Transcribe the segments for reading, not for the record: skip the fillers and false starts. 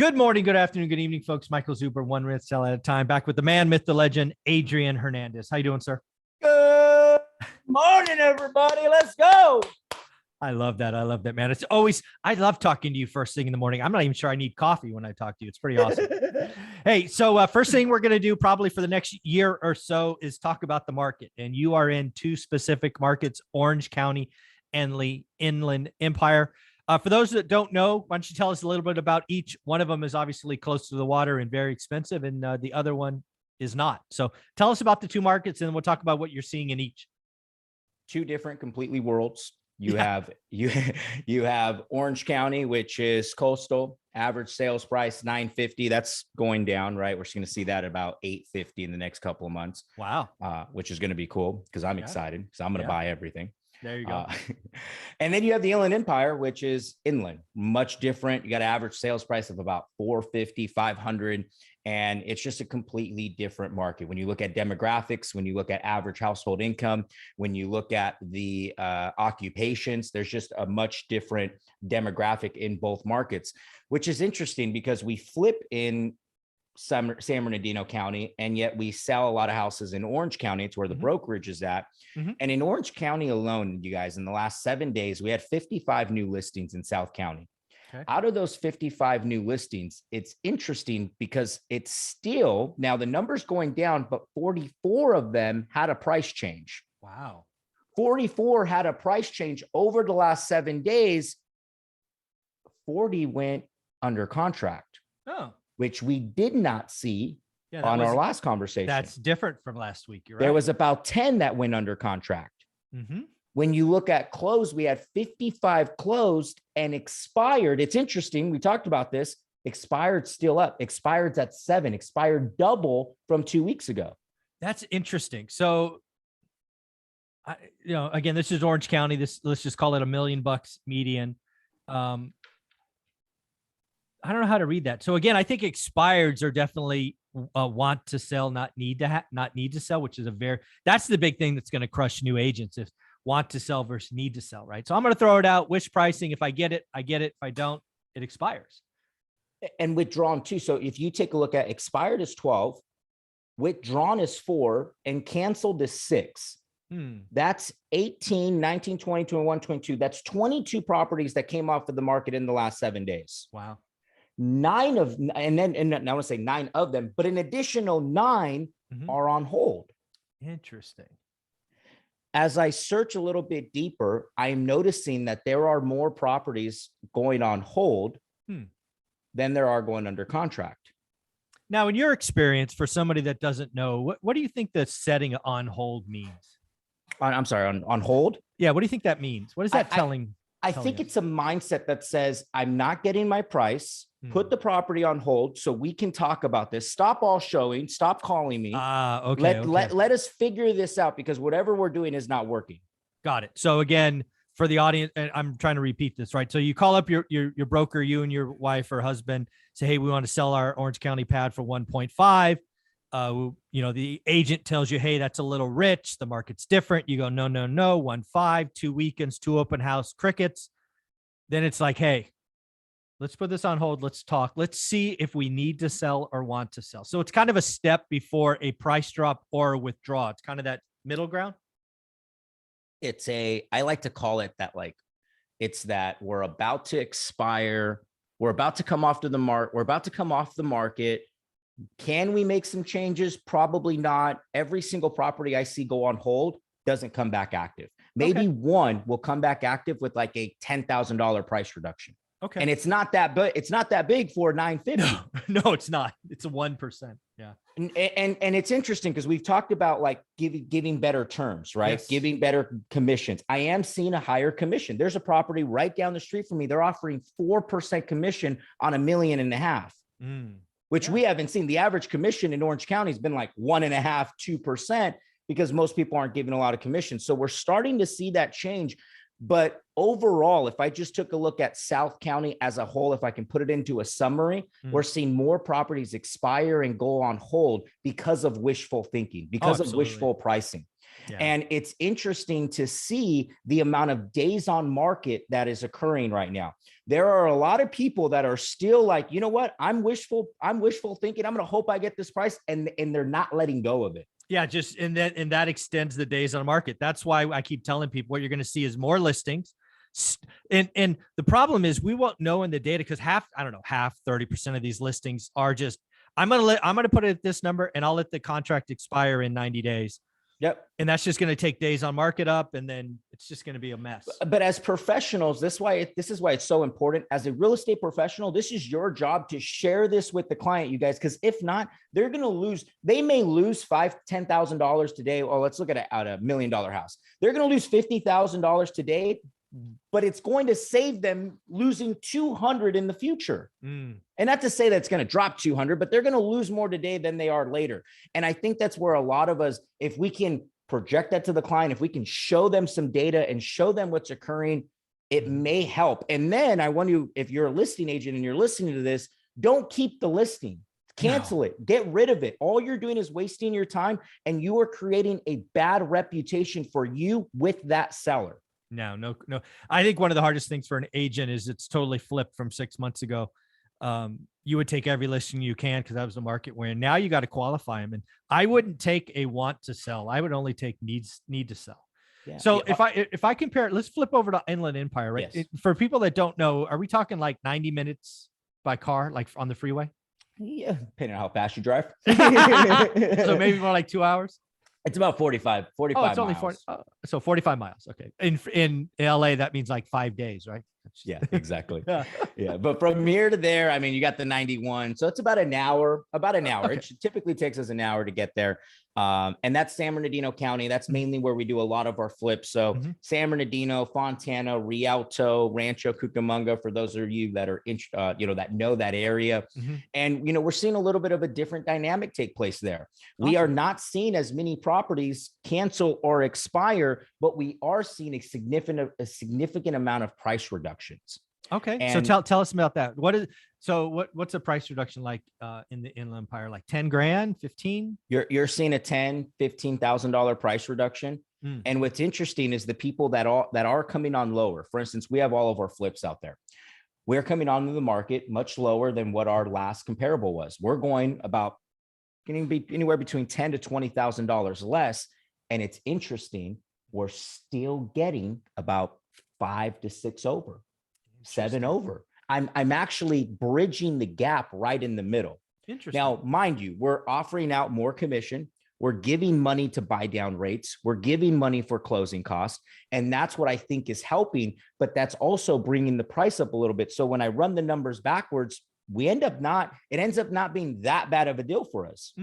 Good morning, good afternoon, good evening, folks. Michael Zuber, one minute sell at a time. Back with the man, myth, the legend, Adrian Hernandez. How you doing, sir? Good morning, everybody. Let's go. I love that. I love that, man. It's always, I love talking to you first thing in the morning. I'm not even sure I need coffee when I talk to you. It's pretty awesome. Hey, so first thing we're going to do probably for the next year or so is talk about the market. And you are in two specific markets, Orange County and Inland Empire. For those that don't know, why don't you tell us a little bit about each? One of them is obviously close to the water and very expensive, and the other one is not. So tell us about the two markets, and then we'll talk about what you're seeing in each. Two different completely worlds. You have Orange County, which is coastal, average sales price $950. That's going down, right? We're just going to see that about $850 in the next couple of months. Wow. Which is going to be cool because I'm excited because I'm going to buy everything. There you go. And then you have the Inland Empire, which is inland, much different. You got an average sales price of about $450, $500. And it's just a completely different market. When you look at demographics, when you look at average household income, when you look at the occupations, there's just a much different demographic in both markets, which is interesting because we flip in San Bernardino County, and yet we sell a lot of houses in Orange County. It's where the brokerage is at. And in Orange County alone, you guys, in the last 7 days, we had 55 new listings in South County. Okay. Out of those 55 new listings, it's interesting because it's still, now the number's going down, but 44 of them had a price change. Wow. 44 had a price change over the last 7 days. 40 went under contract. Oh. Which we did not see on our last conversation. That's different from last week. You're right. There was about 10 that went under contract. When you look at closed, we had 55 closed and expired. It's interesting. We talked about this. Expired still up. Expired's at 7. Expired double from 2 weeks ago. That's interesting. So, again, this is Orange County. Let's just call it $1 million median. I don't know how to read that. So again, I think expireds are definitely want to sell, not need to sell, which is that's the big thing that's going to crush new agents, if want to sell versus need to sell, right? So I'm going to throw it out. Wish pricing. If I get it, I get it. If I don't, it expires. And withdrawn too. So if you take a look at expired is 12, withdrawn is 4, and canceled is 6. That's 18, 19, 20, 21, 22. That's 22 properties that came off of the market in the last 7 days. Wow. 9 of, and I want to say 9 of them, but an additional 9 are on hold. Interesting. As I search a little bit deeper, I'm noticing that there are more properties going on hold than there are going under contract. Now, in your experience, for somebody that doesn't know, what do you think the setting on hold means? I'm sorry, on hold? Yeah. What do you think that means? What is that telling? I think it's a mindset that says, I'm not getting my price, put the property on hold so we can talk about this. Stop all showing, stop calling me. Okay. Let us figure this out because whatever we're doing is not working. Got it. So again, for the audience, and I'm trying to repeat this, right? So you call up your broker, you and your wife or husband, say, hey, we want to sell our Orange County pad for 1.5. The agent tells you, hey, that's a little rich. The market's different. You go, no, 1.5, 2 weekends, 2 open house, crickets. Then it's like, hey, let's put this on hold. Let's talk. Let's see if we need to sell or want to sell. So it's kind of a step before a price drop or a withdrawal. It's kind of that middle ground. I like to call it that, like, it's that we're about to expire. We're about to come off the market. We're about to come off the market. Can we make some changes? Probably not. Every single property I see go on hold doesn't come back active. Maybe one will come back active with like a $10,000 price reduction. Okay. And it's not that, but it's not that big for $950. No, it's not. It's a 1%. Yeah. And it's interesting because we've talked about like giving better terms, right? Yes. Giving better commissions. I am seeing a higher commission. There's a property right down the street from me. They're offering 4% commission on $1.5 million. Which we haven't seen. The average commission in Orange County has been like 1.5%, 2%, because most people aren't giving a lot of commission. So we're starting to see that change. But overall, if I just took a look at South County as a whole, if I can put it into a summary, we're seeing more properties expire and go on hold because of wishful thinking, because of wishful pricing. Yeah. And it's interesting to see the amount of days on market that is occurring right now. There are a lot of people that are still like, you know what? I'm wishful thinking. I'm going to hope I get this price. And they're not letting go of it. Yeah, just and that extends the days on market. That's why I keep telling people what you're going to see is more listings. And the problem is we won't know in the data because half 30% of these listings are just I'm gonna put it at this number and I'll let the contract expire in 90 days. Yep. And that's just going to take days on market up, and then it's just going to be a mess. But as professionals, this is why it's so important. As a real estate professional, this is your job to share this with the client, you guys, because if not, they're going to lose. They may lose $10,000 today. Or let's look at a $1 million house. They're going to lose $50,000 today, but it's going to save them losing 200 in the future. And not to say that it's going to drop 200, but they're going to lose more today than they are later. And I think that's where a lot of us, if we can project that to the client, if we can show them some data and show them what's occurring, it may help. And then I want you, if you're a listing agent and you're listening to this, don't keep the listing. Cancel it. Get rid of it. All you're doing is wasting your time, and you are creating a bad reputation for you with that seller. No. I think one of the hardest things for an agent is it's totally flipped from 6 months ago. You would take every listing you can because that was the market we're in. Now you got to qualify them. And I wouldn't take a want to sell. I would only take need to sell. Yeah. So if I compare it, let's flip over to Inland Empire, right? Yes. For people that don't know, are we talking like 90 minutes by car, like on the freeway? Yeah, depending on how fast you drive. So maybe more like 2 hours. It's about 45 Oh, it's miles. only 40. So 45 miles. Okay. In LA, that means like 5 days, right? Yeah, exactly. Yeah. But from here to there, I mean, you got the 91. So it's about an hour. Okay. It typically takes us an hour to get there. And that's San Bernardino County. That's mainly where we do a lot of our flips. So San Bernardino, Fontana, Rialto, Rancho Cucamonga, for those of you that are, that know that area. And, we're seeing a little bit of a different dynamic take place there. We are not seeing as many properties cancel or expire, but we are seeing a significant amount of price reductions. Okay. And so tell us about that. What's a price reduction like in the Inland Empire? Like 10 grand, 15? You're seeing a $10,000-$15,000 price reduction. And what's interesting is the people that are coming on lower. For instance, we have all of our flips out there. We're coming onto the market much lower than what our last comparable was. We're going about anywhere between $10,000 to $20,000 less. And it's interesting, we're still getting about 5 to 6 over, 7 over. I'm actually bridging the gap right in the middle. Interesting. Now, mind you, we're offering out more commission. We're giving money to buy down rates. We're giving money for closing costs. And that's what I think is helping, but that's also bringing the price up a little bit. So when I run the numbers backwards, it ends up not being that bad of a deal for us.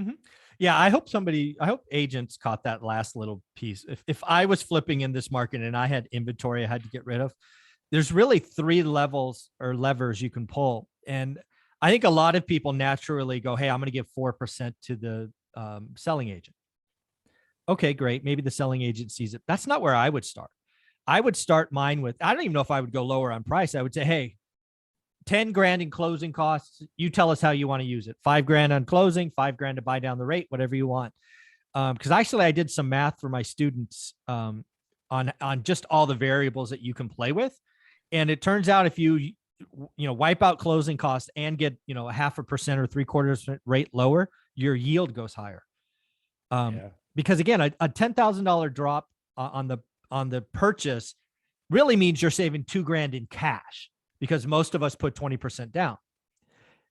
Yeah. I hope agents caught that last little piece. If I was flipping in this market and I had inventory I had to get rid of, there's really 3 levels or levers you can pull. And I think a lot of people naturally go, hey, I'm going to give 4% to the selling agent. Okay, great. Maybe the selling agent sees it. That's not where I would start. I would start mine with, I don't even know if I would go lower on price. I would say, hey, 10 grand in closing costs. You tell us how you want to use it. 5 grand on closing, 5 grand to buy down the rate, whatever you want. Because actually I did some math for my students on just all the variables that you can play with. And it turns out if you wipe out closing costs and get, 0.5% or 0.75% rate lower, your yield goes higher. Because again, a $10,000 drop on the purchase really means you're saving 2 grand in cash, because most of us put 20% down.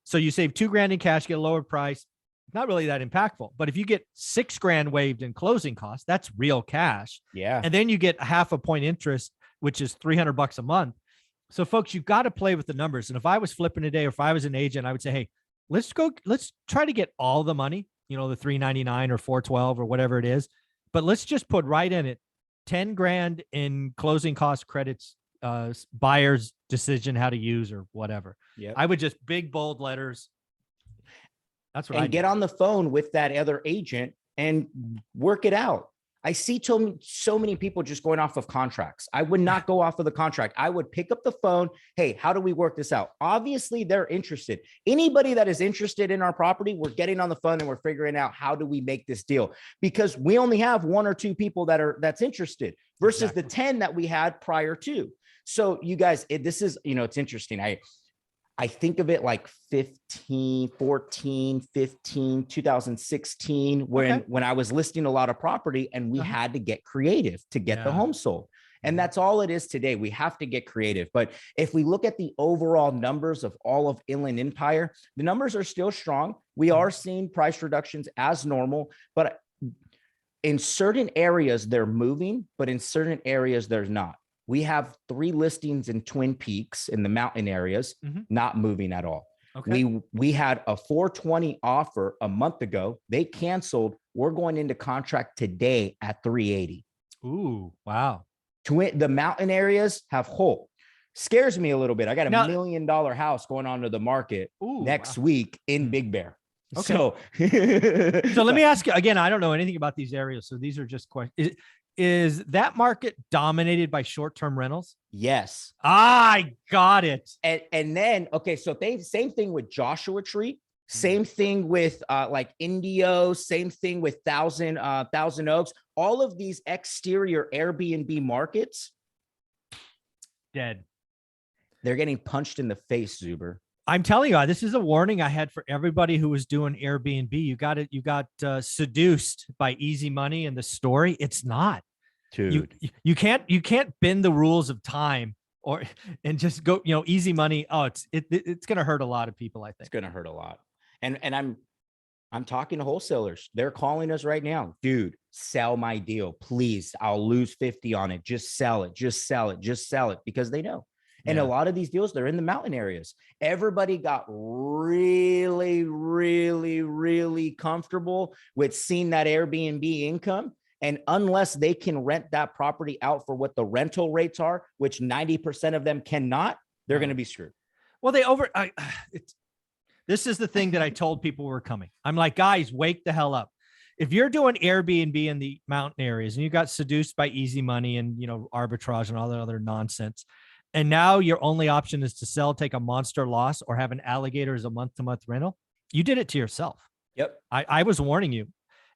So you save 2 grand in cash, get a lower price. Not really that impactful, but if you get 6 grand waived in closing costs, that's real cash. Yeah. And then you get 0.5 point interest, which is $300 a month. So folks, you've got to play with the numbers. And if I was flipping today, or if I was an agent, I would say, hey, let's try to get all the money, the $399 or $412 or whatever it is, but let's just put right in it 10 grand in closing cost credits, buyer's decision how to use or whatever. Yep. I would just big bold letters. That's what I get on the phone with that other agent and work it out. I see so many people just going off of contracts. I would not go off of the contract. I would pick up the phone. Hey, how do we work this out? Obviously, they're interested. Anybody that is interested in our property, we're getting on the phone and we're figuring out how do we make this deal, because we only have 1 or 2 people that's interested versus the 10 that we had prior to. So you guys, this is, it's interesting. I think of it like 2016, when I was listing a lot of property and we had to get creative to get the home sold. And that's all it is today. We have to get creative. But if we look at the overall numbers of all of Inland Empire, the numbers are still strong. We are seeing price reductions as normal, but in certain areas they're moving, but in certain areas there's not. We have 3 listings in Twin Peaks in the mountain areas, not moving at all. Okay. We had a 420 offer a month ago. They canceled. We're going into contract today at 380. Ooh, wow. The mountain areas have hold. Scares me a little bit. I got a $1 million house going onto the market next week in Big Bear. Okay. So let me ask you again. I don't know anything about these areas, so these are just questions. Is that market dominated by short-term rentals? Yes. I got it. And then, okay, so same thing with Joshua Tree, same thing with like Indio, same thing with Thousand Oaks. All of these exterior Airbnb markets, dead. They're getting punched in the face, Zuber. I'm telling you, this is a warning I had for everybody who was doing Airbnb. You got seduced by easy money and the story. It's not. Dude. You can't bend the rules of time and just go, easy money. Oh, it's going to hurt a lot of people. I think it's going to hurt a lot. And I'm talking to wholesalers. They're calling us right now. Dude, sell my deal, please. I'll lose 50 on it. Just sell it. Just sell it. Just sell it, because they know. And a lot of these deals, they're in the mountain areas. Everybody got really, really, really comfortable with seeing that Airbnb income. And unless they can rent that property out for what the rental rates are, which 90% of them cannot, they're going to be screwed. Well, this is the thing that I told people were coming. I'm like, guys, wake the hell up. If you're doing Airbnb in the mountain areas and you got seduced by easy money and, arbitrage and all that other nonsense, and now your only option is to sell, take a monster loss, or have an alligator as a month-to-month rental, you did it to yourself. Yep. I was warning you.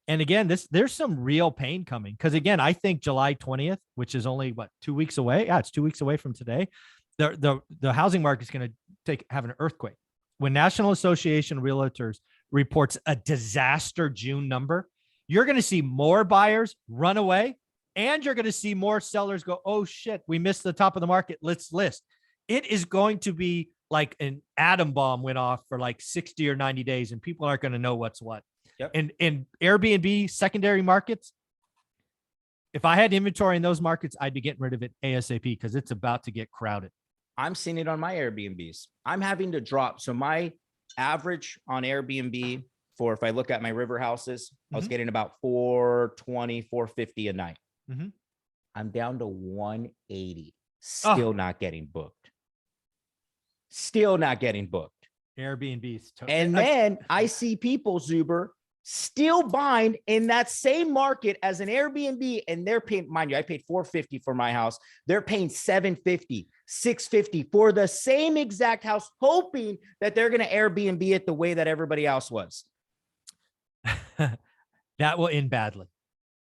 And again, there's some real pain coming, because again, I think July 20th, which is only 2 weeks away. Yeah, it's 2 weeks away from today. The housing market is going to have an earthquake. When National Association of Realtors reports a disaster June number, you're going to see more buyers run away, and you're going to see more sellers go, oh shit, we missed the top of the market. Let's list. It is going to be like an atom bomb went off for like 60 or 90 days, and people aren't going to know what's what. Yep. And in Airbnb secondary markets, if I had inventory in those markets, I'd be getting rid of it ASAP, because it's about to get crowded. I'm seeing it on my Airbnbs. I'm having to drop. So my average on Airbnb for, if I look at my river houses, I was getting about 420, 450 a night. I'm down to 180. Still not getting booked. Still not getting booked. Airbnb's. And then I see people, Zuber, still buying in that same market as an Airbnb, and they're paying, mind you, I paid $450 for my house. They're paying $750, $650 for the same exact house, hoping that they're going to Airbnb it the way that everybody else was. That will end badly.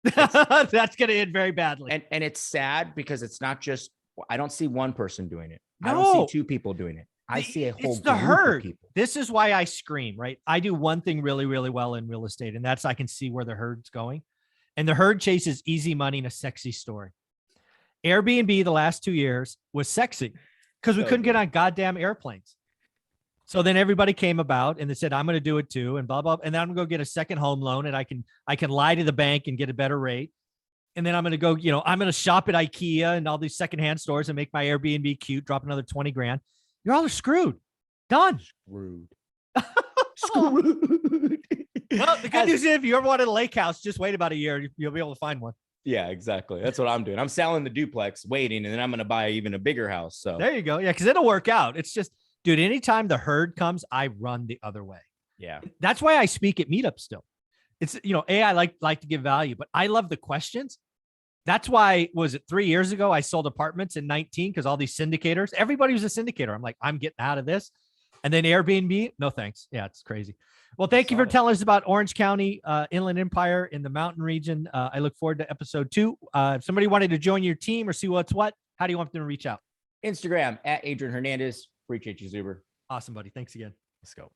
That's going to end very badly. And it's sad, because it's not just, I don't see one person doing it. No. I don't see 2 people doing it. I see a whole it's the herd. This is why I scream, right? I do one thing really, really well in real estate, and that's I can see where the herd's going. And the herd chases easy money and a sexy story. Airbnb the last 2 years was sexy because we couldn't get on goddamn airplanes. So then everybody came about and they said, I'm going to do it too, and blah, blah. And then I'm going to go get a second home loan, and I can lie to the bank and get a better rate. And then I'm going to go, I'm going to shop at IKEA and all these secondhand stores and make my Airbnb cute, drop another 20 grand. You're all screwed. Done. Screwed. Screwed. Well, the good news is, if you ever wanted a lake house, just wait about a year. You'll be able to find one. Yeah, exactly. That's what I'm doing. I'm selling the duplex, waiting, and then I'm going to buy even a bigger house. So there you go. Yeah, because it'll work out. It's just, dude, anytime the herd comes, I run the other way. Yeah. That's why I speak at meetups still. it's, I like to give value, but I love the questions. That's why, was it 3 years ago, I sold apartments in 19 because all these syndicators, everybody was a syndicator. I'm like, I'm getting out of this. And then Airbnb, no thanks. Yeah, it's crazy. Well, thank you for telling us about Orange County, Inland Empire in the mountain region. I look forward to episode 2. If somebody wanted to join your team or see what's what, how do you want them to reach out? Instagram at Adrian Hernandez. Appreciate you, Zuber. Awesome, buddy. Thanks again. Let's go.